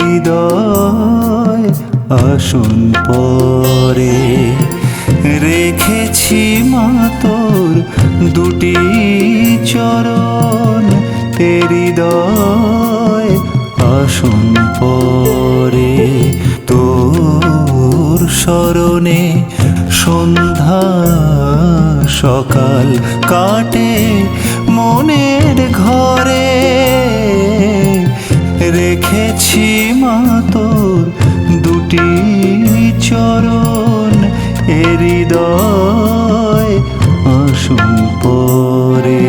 হৃদয় আসন পরে রেখেছি মা তোর দুটি চরণ হৃদয় আসন পরে তোর স্মরণে সন্ধ্যা সকাল কাটে মনের ঘরে রেখেছি মা তোর দুটি চরণ হৃদয় আসন পরে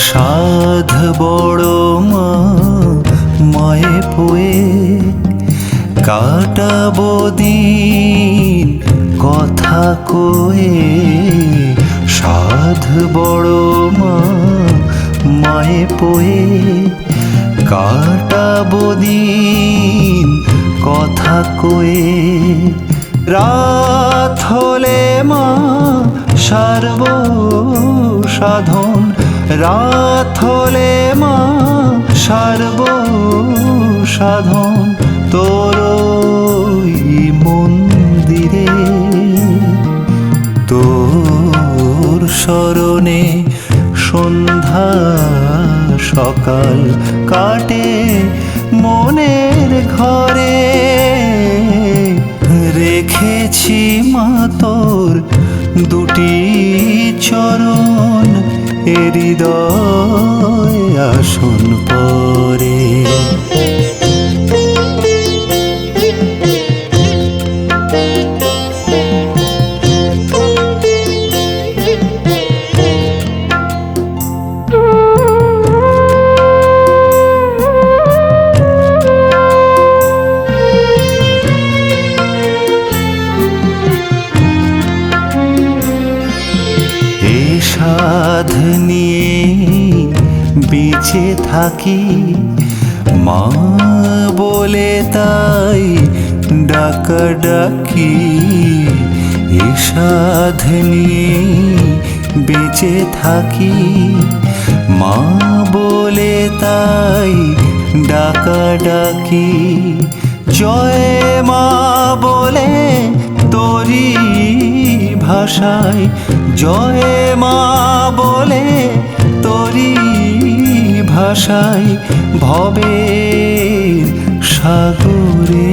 সাধ বড় মা মায়ে পোয়ে কাটাবো দিন কথা কয়ে সাধ বড় মা মায়ে পোয়ে কাটাবো দিন কথা কয়ে রাত হলে মা সারব সাধন রাত হলে মা সারব সাধন তোর মন্দিরে তোর স্মরণে সন্ধ্যা সকাল কাটে মনের ঘরে রেখেছি মা তোর দুটি চরণ হৃদয় আসন পরে সাধ নিয়ে বেঁচে থাকি মা বলে তাই ডাকাডাকি এ সাধ নিয়ে বেঁচে থাকি মা বলে তাই ডাকাডাকি জয় মা বলে তোরি ভাষায় জয় মা বলে তোরি ভাষায় ভবের সাগরে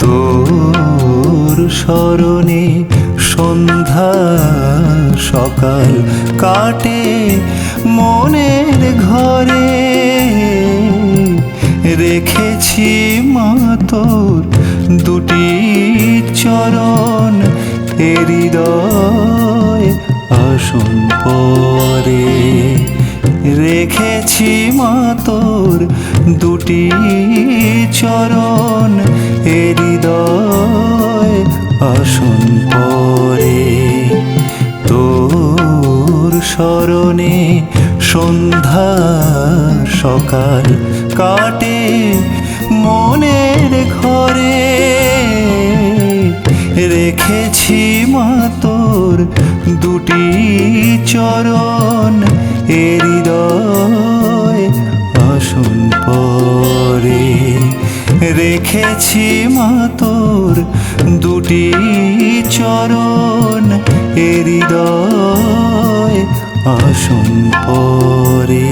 তোর স্মরণে সন্ধ্যা সকাল কাটে মনের ঘরে রেখেছি মা তোর দুটি চরণ হৃদয় আসন পরে রেখেছি মা তোর দুটি চরণ হৃদয় আসন পরে তোর স্মরণে সন্ধ্যা সকাল কাটে মনের ঘরে রেখেছি মা তোর দুটি চরণ হৃদয় আসন পরে রেখেছি মা তোর দুটি চরণ হৃদয় আসন পরে।